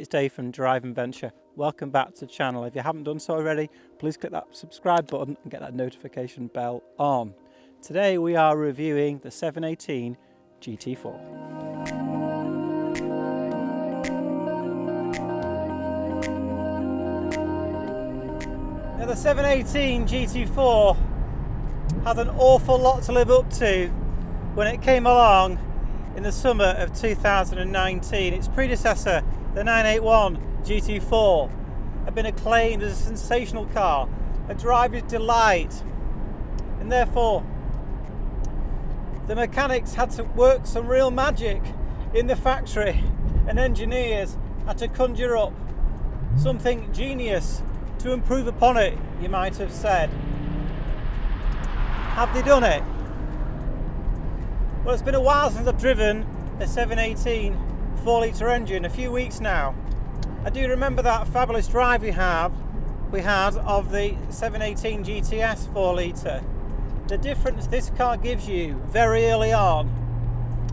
it's Dave from Drive and Venture. Welcome back to the channel. If you haven't done so already, please click that subscribe button and get that notification bell on. Today we are reviewing the 718 GT4. Now the 718 GT4 had an awful lot to live up to when it came along in the summer of 2019. Its predecessor, the 981 GT4, had been acclaimed as a sensational car, a driver's delight, and therefore the mechanics had to work some real magic in the factory, and engineers had to conjure up something genius to improve upon it, you might have said. Have they done it? Well, it's been a while since I've driven a 718 4-litre engine, a few weeks now. I do remember that fabulous drive we had of the 718 GTS 4-litre. The difference this car gives you very early on,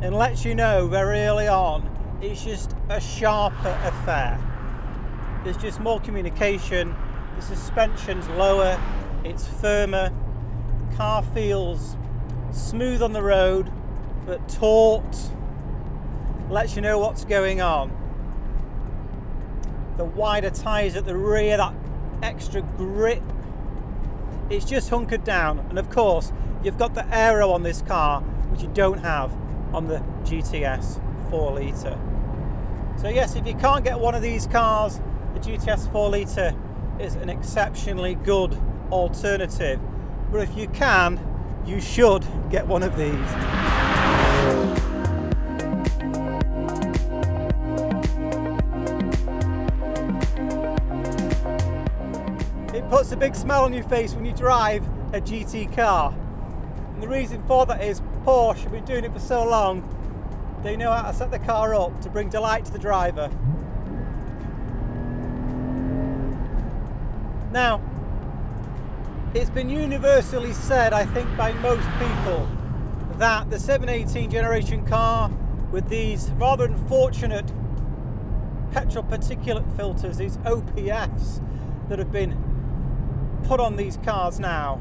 and lets you know very early on, it's just a sharper affair. There's just more communication, the suspension's lower, it's firmer, the car feels smooth on the road, but taut, lets you know what's going on. The wider tyres at the rear, that extra grip, it's just hunkered down. And of course, you've got the aero on this car, which you don't have on the GTS 4-litre. So yes, if you can't get one of these cars, the GTS 4-litre is an exceptionally good alternative. But if you can, you should get one of these. It puts a big smile on your face when you drive a GT car. And the reason for that is Porsche have been doing it for so long, they know how to set the car up to bring delight to the driver. Now, it's been universally said, I think, by most people, that the 718 generation car with these rather unfortunate petrol particulate filters, these OPFs that have been put on these cars now,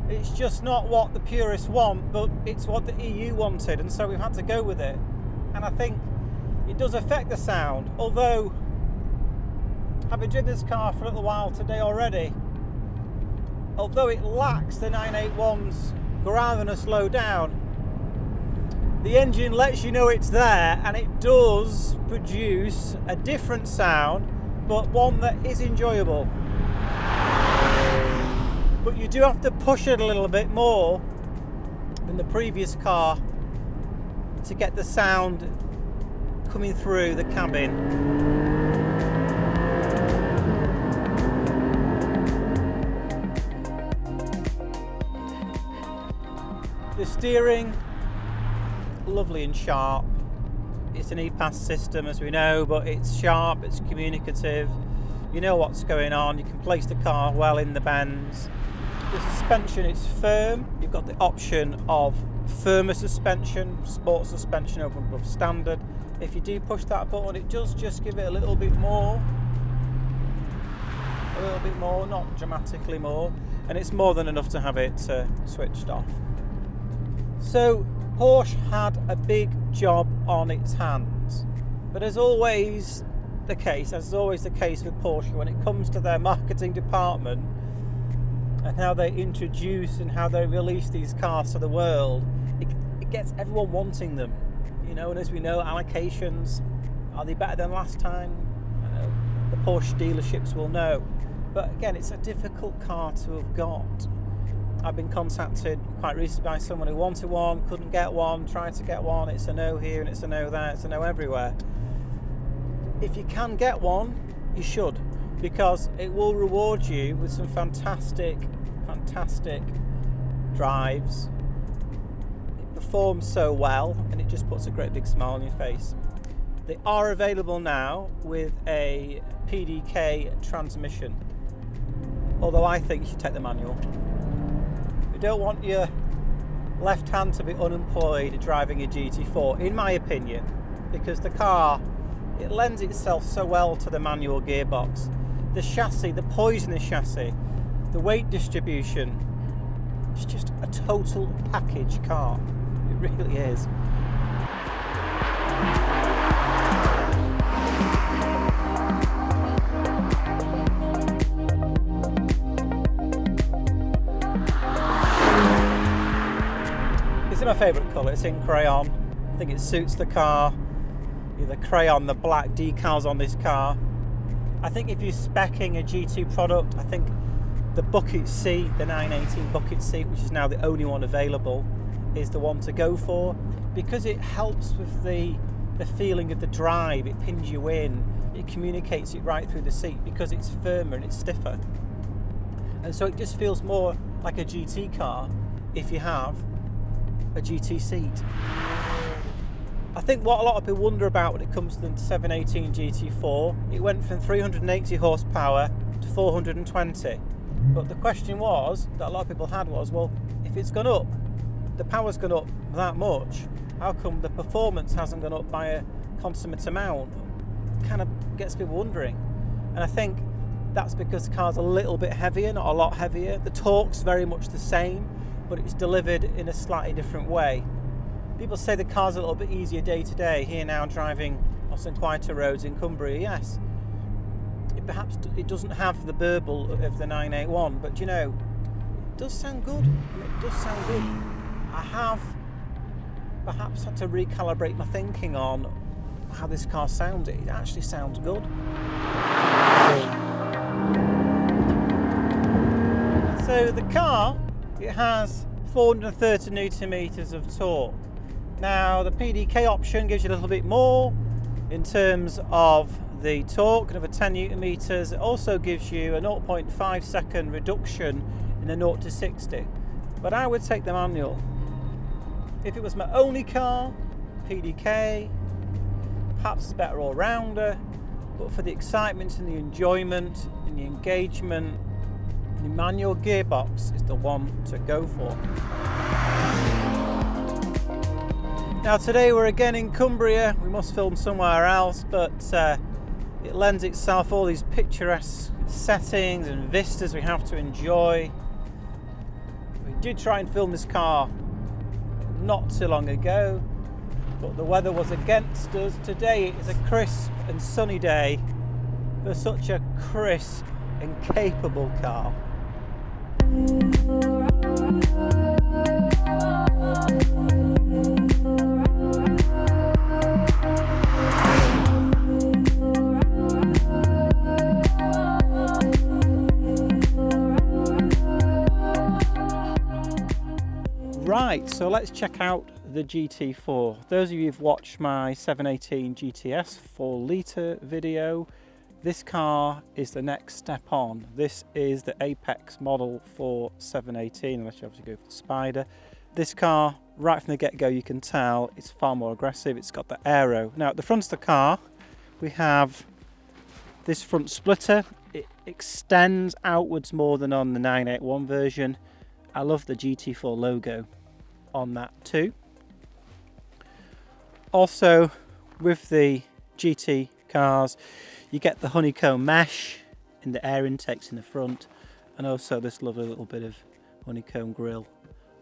it's just not what the purists want, but it's what the EU wanted, and so we've had to go with it. And I think it does affect the sound, although having driven this car for a little while today already, although it lacks the 981's ground and a slow down, the engine lets you know it's there, and it does produce a different sound, but one that is enjoyable. But you do have to push it a little bit more than the previous car to get the sound coming through the cabin. The steering, lovely and sharp. It's an E-Pass system, as we know, but it's sharp, it's communicative. You know what's going on, you can place the car well in the bends. The suspension is firm. You've got the option of firmer suspension, sport suspension over and above standard. If you do push that button, it does just give it a little bit more, not dramatically more, and it's more than enough to have it switched off. So Porsche had a big job on its hands, but as always the case with Porsche, when it comes to their marketing department and how they introduce and how they release these cars to the world, it gets everyone wanting them, you know. And as we know, allocations, are they better than last time? I know the Porsche dealerships will know, but again, it's a difficult car to have got. I've been contacted quite recently by someone who wanted one, couldn't get one, tried to get one, it's a no here and it's a no there, it's a no everywhere. If you can get one, you should, because it will reward you with some fantastic drives. It performs so well, and it just puts a great big smile on your face. They are available now with a PDK transmission, although I think you should take the manual. You don't want your left hand to be unemployed driving a GT4, in my opinion, because the car it lends itself so well to the manual gearbox. The chassis, the poisonous chassis, the weight distribution, it's just a total package car. It really is. It's my favourite colour, it's in crayon. I think it suits the car. The crayon, the black decals on this car. I think if you're speccing a GT product, I think the bucket seat, the 918 bucket seat, which is now the only one available, is the one to go for, because it helps with the feeling of the drive. It pins you in, it communicates it right through the seat because it's firmer and it's stiffer, and so it just feels more like a GT car if you have a GT seat. I think what a lot of people wonder about when it comes to the 718 GT4, it went from 380 horsepower to 420. But the question was, that a lot of people had was, well, if it's gone up, the power's gone up that much, how come the performance hasn't gone up by a consummate amount? It kind of gets people wondering. And I think that's because the car's a little bit heavier, not a lot heavier. The torque's very much the same, but it's delivered in a slightly different way. People say the car's a little bit easier day to day. Here now, driving on some quieter roads in Cumbria, yes. Perhaps it doesn't have the burble of the 981, but you know, it does sound good. It does sound good. I have perhaps had to recalibrate my thinking on how this car sounds. It actually sounds good. So the car, it has 430 newton meters of torque. Now the PDK option gives you a little bit more in terms of the torque, another 10 newton meters. It also gives you a 0.5 second reduction in the 0 to 60. But I would take the manual. If it was my only car, PDK, perhaps a better all-rounder, but for the excitement and the enjoyment and the engagement, the manual gearbox is the one to go for. Now today we're again in Cumbria. We must film somewhere else, but it lends itself all these picturesque settings and vistas we have to enjoy. We did try and film this car not too long ago, but the weather was against us. Today is a crisp and sunny day for such a crisp and capable car. Right, so let's check out the GT4. Those of you who've watched my 718 GTS 4-litre video, this car is the next step on. This is the apex model for 718, unless you obviously go for the Spider. This car, right from the get-go, you can tell it's far more aggressive. It's got the aero. Now at the front of the car, we have this front splitter. It extends outwards more than on the 981 version. I love the GT4 logo on that too. Also, with the GT cars, you get the honeycomb mesh in the air intakes in the front, and also this lovely little bit of honeycomb grille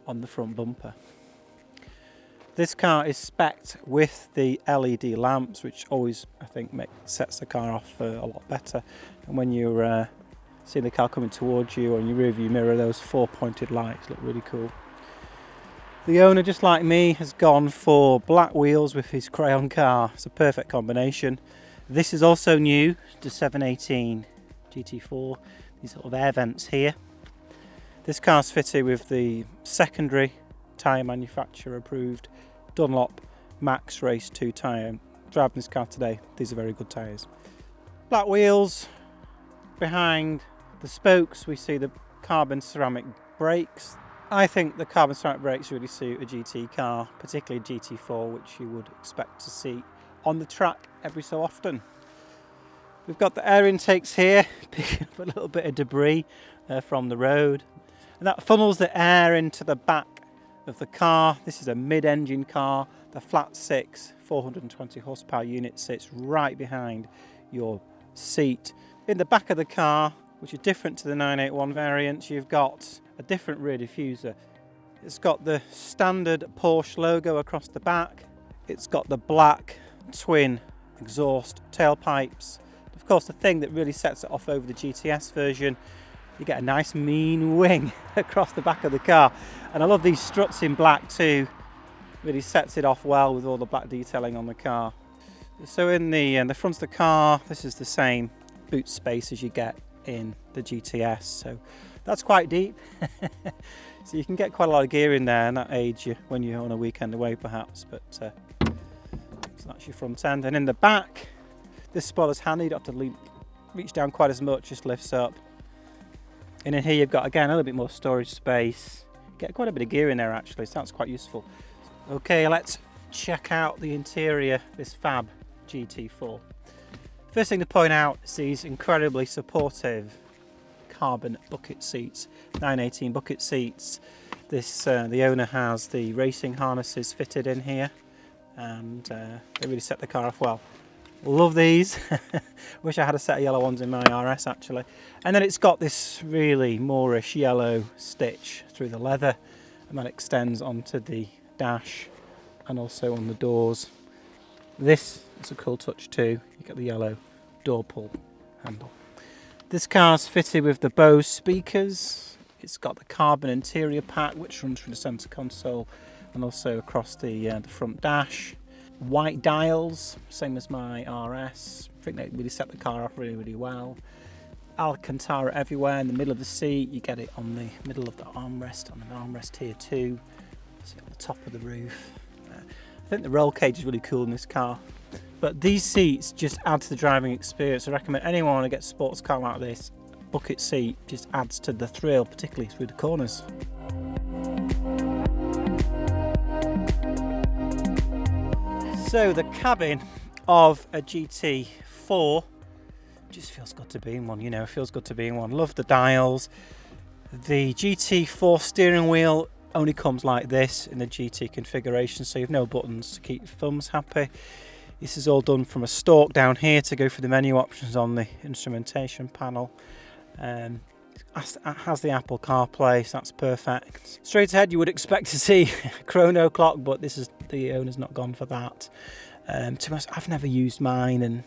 on the front bumper. This car is spec'd with the LED lamps, which always, I think, sets the car off a lot better. And when you're seeing the car coming towards you, on your rear view mirror, those 4 pointed lights look really cool. The owner, just like me, has gone for black wheels with his crayon car. It's a perfect combination. This is also new to 718 GT4, these sort of air vents here. This car's fitted with the secondary tyre manufacturer approved Dunlop Max Race 2 tyre. Driving this car today, these are very good tyres. Black wheels. Behind the spokes we see the carbon ceramic brakes. I think the carbon ceramic brakes really suit a GT car, particularly a GT4, which you would expect to see on the track every so often. We've got the air intakes here, picking up a little bit of debris from the road, and that funnels the air into the back of the car. This is a mid-engine car, the flat 6 420 horsepower unit sits right behind your seat. In the back of the car, which is different to the 981 variant, you've got a different rear diffuser. It's got the standard Porsche logo across the back. It's got the black twin exhaust tailpipes. Of course, the thing that really sets it off over the GTS version, you get a nice mean wing across the back of the car. And I love these struts in black too. Really sets it off well with all the black detailing on the car. So in the front of the car, this is the same boot space as you get in the GTS. So that's quite deep. So you can get quite a lot of gear in there, and that aids you when you're on a weekend away perhaps. But so that's your front end. And in the back, this spoiler's handy. You don't have to reach down quite as much, just lifts up. And in here you've got, again, a little bit more storage space. Get quite a bit of gear in there actually, so that's quite useful. Okay, let's check out the interior, this fab GT4. First thing to point out is these incredibly supportive carbon bucket seats, 918 bucket seats. This the owner has the racing harnesses fitted in here, and they really set the car off well. Love these. Wish I had a set of yellow ones in my RS actually. And then it's got this really Moorish yellow stitch through the leather, and that extends onto the dash and also on the doors. This is a cool touch too. You get the yellow door pull handle. This car's fitted with the Bose speakers. It's got the carbon interior pack which runs through the centre console and also across the front dash. White dials, same as my RS. I think they really set the car off really well. Alcantara everywhere in the middle of the seat. You get it on the middle of the armrest, on an armrest here too. See on the top of the roof. I think the roll cage is really cool in this car. But these seats just add to the driving experience. I recommend anyone want to get a sports car like this. Bucket seat just adds to the thrill, particularly through the corners. So the cabin of a GT4 just feels good to be in one, you know, feels good to be in one. Love the dials. The GT4 steering wheel only comes like this in the GT configuration, so you have no buttons to keep your thumbs happy. This is all done from a stalk down here to go through the menu options on the instrumentation panel. It has the Apple CarPlay, so that's perfect. Straight ahead you would expect to see a chrono clock, but this is, the owner's not gone for that. To be honest, I've never used mine, and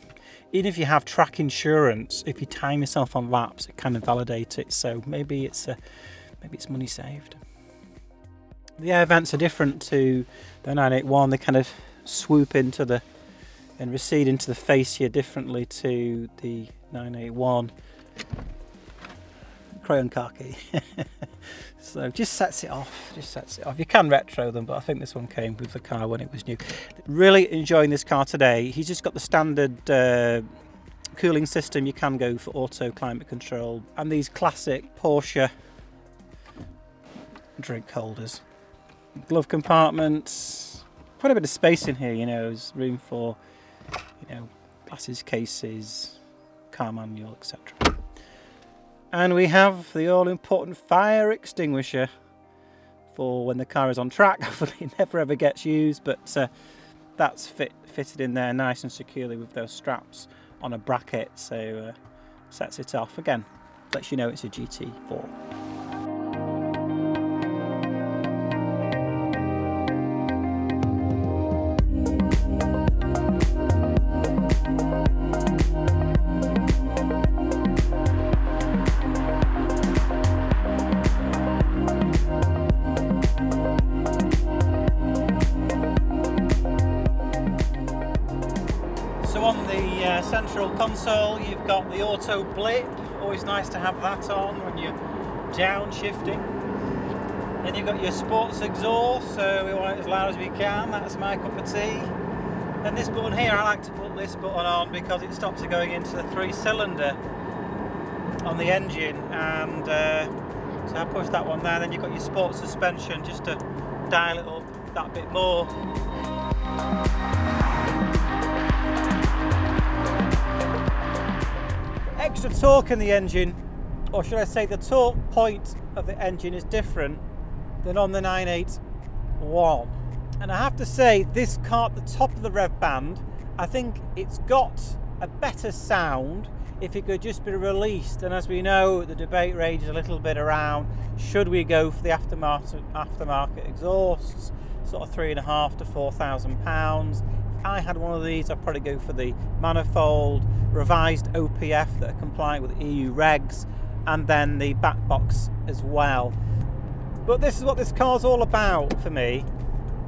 even if you have track insurance, if you time yourself on laps, it can invalidate it, so maybe it's money saved. The air vents are different to the 981. They kind of swoop into the and recede into the face here differently to the 981. Crayon khaki. So just sets it off, You can retro them, but I think this one came with the car when it was new. Really enjoying this car today. He's just got the standard cooling system. You can go for auto climate control, and these classic Porsche drink holders. Glove compartments, quite a bit of space in here, you know, there's room for, you know, glasses, cases, car manual, etc. And we have the all-important fire extinguisher for when the car is on track. Hopefully it never ever gets used, but that's fitted in there nice and securely with those straps on a bracket, so sets it off. Again, lets you know it's a GT4. On the central console you've got the auto blip, always nice to have that on when you're downshifting. Then you've got your sports exhaust, so we want it as loud as we can, that's my cup of tea. And this button here, I like to put this button on because it stops it going into the 3-cylinder on the engine, and so I push that one there. Then you've got your sports suspension just to dial it up that bit more. Extra torque in the engine, or should I say the torque point of the engine is different than on the 981. And I have to say, this car at the top of the rev band, I think it's got a better sound if it could just be released. And as we know, the debate rages a little bit around, should we go for the aftermarket exhausts, sort of £3,500 to £4,000. If I had one of these, I'd probably go for the manifold, revised OPF that are compliant with EU regs, and then the back box as well. But this is what this car's all about for me.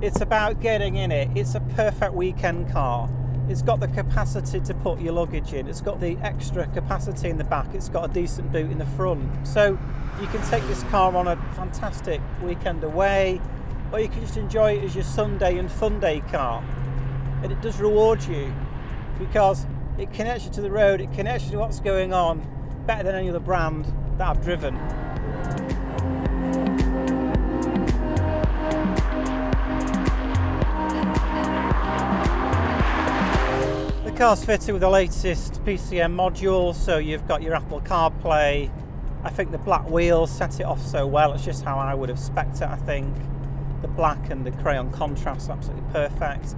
It's about getting in it. It's a perfect weekend car. It's got the capacity to put your luggage in. It's got the extra capacity in the back. It's got a decent boot in the front. So you can take this car on a fantastic weekend away, or you can just enjoy it as your Sunday and fun day car. And it does reward you because it connects you to the road. It connects you to what's going on better than any other brand that I've driven. The car's fitted with the latest PCM module, so you've got your Apple CarPlay. I think the black wheels set it off so well. It's just how I would have spec'd it, I think. The black and the crayon contrast, absolutely perfect.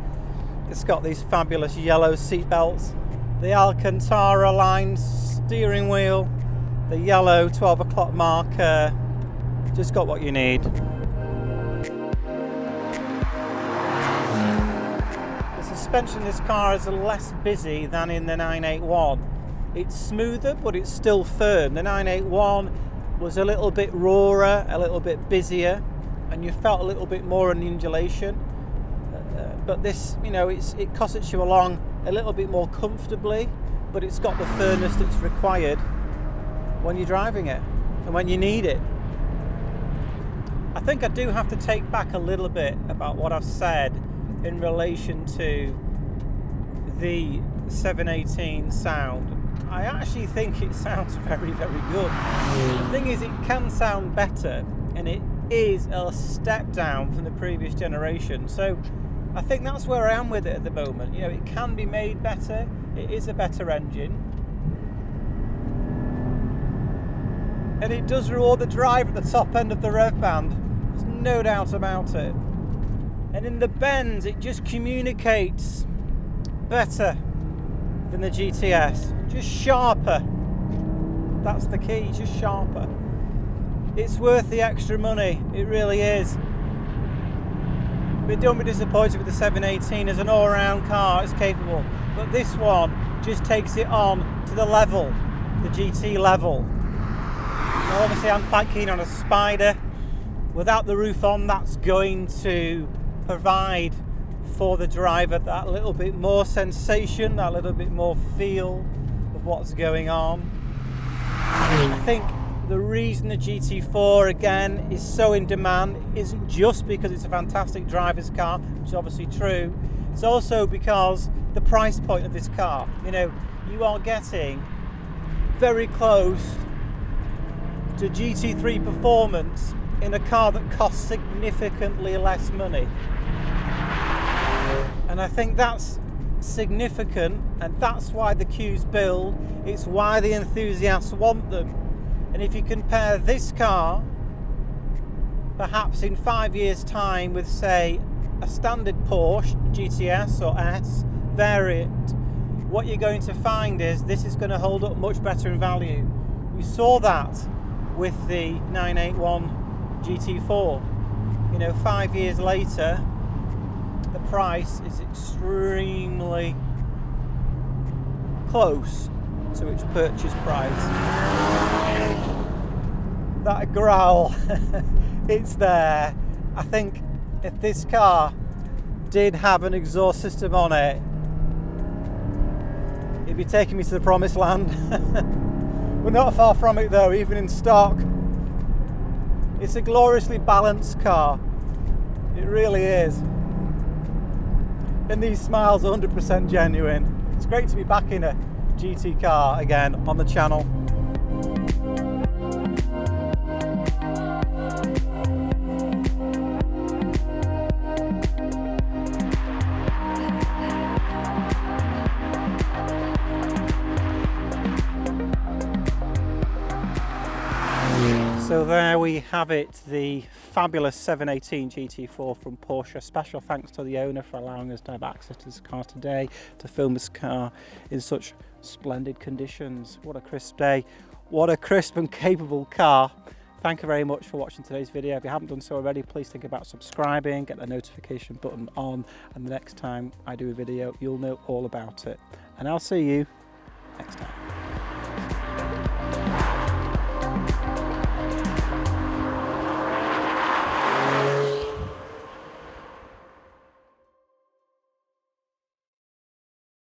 It's got these fabulous yellow seat belts, the Alcantara line steering wheel, the yellow 12 o'clock marker. Just got what you need. Suspension in this car is less busy than in the 981. It's smoother, but it's still firm. The 981 was a little bit rawer, a little bit busier, and you felt a little bit more on the undulation. But this, you know, it cossets you along a little bit more comfortably, but it's got the firmness that's required when you're driving it and when you need it. I think I do have to take back a little bit about what I've said in relation to the 718 sound. I actually think it sounds very, very good. The thing is, it can sound better, and it is a step down from the previous generation. So I think that's where I am with it at the moment. You know, it can be made better. It is a better engine. And it does reward the driver at the top end of the rev band. There's no doubt about it. And in the bends, it just communicates better than the GTS. Just sharper. That's the key, just sharper. It's worth the extra money, it really is. But don't be disappointed with the 718. As an all-round car, it's capable. But this one just takes it on to the level, the GT level. Now obviously I'm quite keen on a Spider. Without the roof on, that's going to provide for the driver that little bit more sensation, that little bit more feel of what's going on. I think the reason the GT4 again is so in demand isn't just because it's a fantastic driver's car, which is obviously true. It's also because the price point of this car. You know, you are getting very close to GT3 performance in a car that costs significantly less money. And I think that's significant, and that's why the queues build. It's why the enthusiasts want them. And if you compare this car perhaps in 5 years time with, say, a standard Porsche GTS or S variant, what you're going to find is this is going to hold up much better in value. We saw that with the 981 GT4. You know, 5 years later, the price is extremely close to its purchase price. That growl, it's there. I think if this car did have an exhaust system on it, it'd be taking me to the promised land. We're not far from it though, even in stock. It's a gloriously balanced car. It really is. And these smiles are 100% genuine. It's great to be back in a GT car again on the channel. So there we have it, the fabulous 718 GT4 from Porsche. Special thanks to the owner for allowing us to have access to this car today, to film this car in such splendid conditions. What a crisp day, what a crisp and capable car. Thank you very much for watching today's video. If you haven't done so already, please think about subscribing, get the notification button on, and the next time I do a video, you'll know all about it. And I'll see you next time.